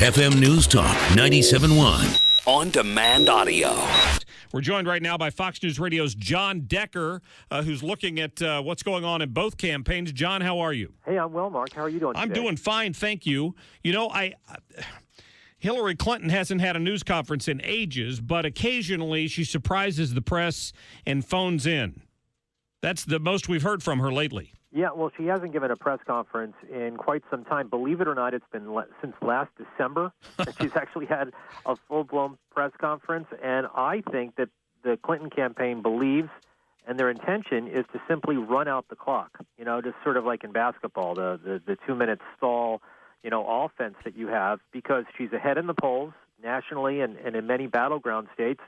FM News Talk 97.1. On-demand audio. We're joined right now by Fox News Radio's Jon Decker, who's looking at what's going on in both campaigns. John, how are you? Hey, I'm well, Mark. How are you doing I'm today? doing fine, thank you. You know, Hillary Clinton hasn't had a news conference in ages, but occasionally she surprises the press and phones in. That's the most we've heard from her lately. Yeah, well, she hasn't given a press conference in quite some time. Believe it or not, it's been since last December that she's actually had a full-blown press conference. And I think that the Clinton campaign believes, and their intention is to simply run out the clock, you know, just sort of like in basketball, the 2-minute stall, you know, offense that you have, because she's ahead in the polls nationally and in many battleground states,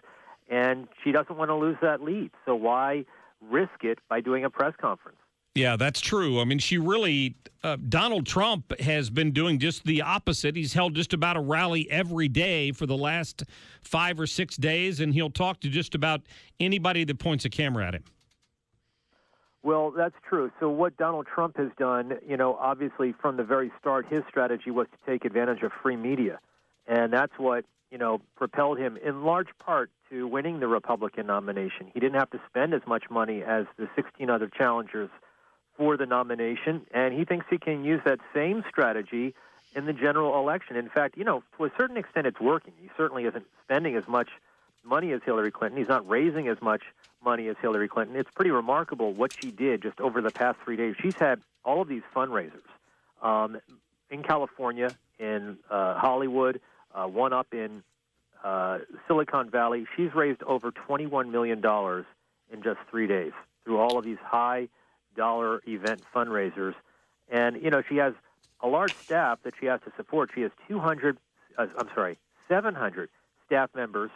and she doesn't want to lose that lead. So why risk it by doing a press conference? Yeah, that's true. I mean, she really, Donald Trump has been doing just the opposite. He's held just about a rally every day for the last 5 or 6 days, and he'll talk to just about anybody that points a camera at him. Well, that's true. So what Donald Trump has done, you know, obviously from the very start, his strategy was to take advantage of free media. And that's what, you know, propelled him in large part to winning the Republican nomination. He didn't have to spend as much money as the 16 other challengers for the nomination, and he thinks he can use that same strategy in the general election. In fact, you know, to a certain extent it's working. He certainly isn't spending as much money as Hillary Clinton. He's not raising as much money as Hillary Clinton. It's pretty remarkable what she did just over the past 3 days. She's had all of these fundraisers in California, in Hollywood, one up in Silicon Valley. She's raised over $21 million in just 3 days through all of these high-dollar event fundraisers. And, you know, she has a large staff that she has to support. She has 700 staff members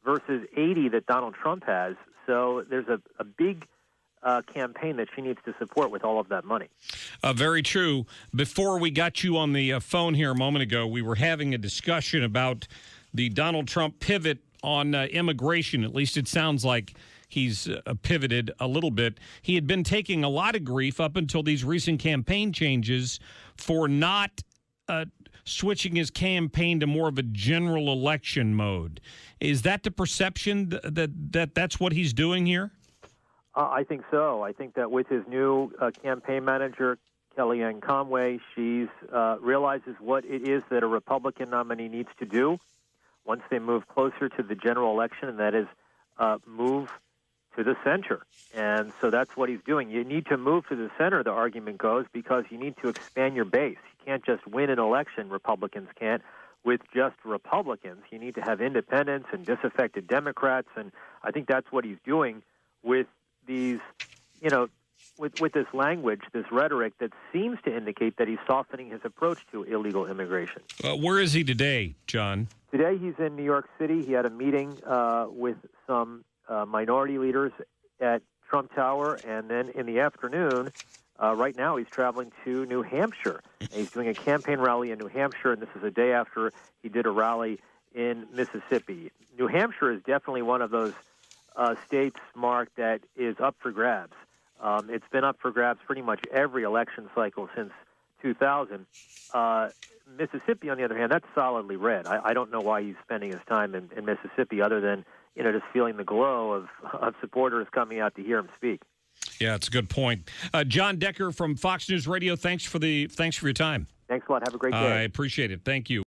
versus 80 that Donald Trump has. So there's a big campaign that she needs to support with all of that money. Very true. Before we got you on the phone here a moment ago, we were having a discussion about the Donald Trump pivot on immigration. At least it sounds like he's pivoted a little bit. He had been taking a lot of grief up until these recent campaign changes for not switching his campaign to more of a general election mode. Is that the perception that's what he's doing here? I think so. I think that with his new campaign manager, Kellyanne Conway, she realizes what it is that a Republican nominee needs to do once they move closer to the general election, and that is move to the center. And so that's what he's doing. You need to move to the center, the argument goes, because you need to expand your base. You can't just win an election, Republicans can't, with just Republicans. You need to have independents and disaffected Democrats, and I think that's what he's doing with these, you know, with this language, this rhetoric that seems to indicate that he's softening his approach to illegal immigration. Where is he today, John? Today he's in New York City. He had a meeting with some minority leaders at Trump Tower, and then in the afternoon, right now he's traveling to New Hampshire. And he's doing a campaign rally in New Hampshire, and this is a day after he did a rally in Mississippi. New Hampshire is definitely one of those states, Mark, that is up for grabs. It's been up for grabs pretty much every election cycle since 2000. Mississippi, on the other hand, that's solidly red. I don't know why he's spending his time in Mississippi other than, you know, just feeling the glow of supporters coming out to hear him speak. Yeah, it's a good point. Jon Decker from Fox News Radio, thanks for your time. Thanks a lot. Have a great day. I appreciate it. Thank you.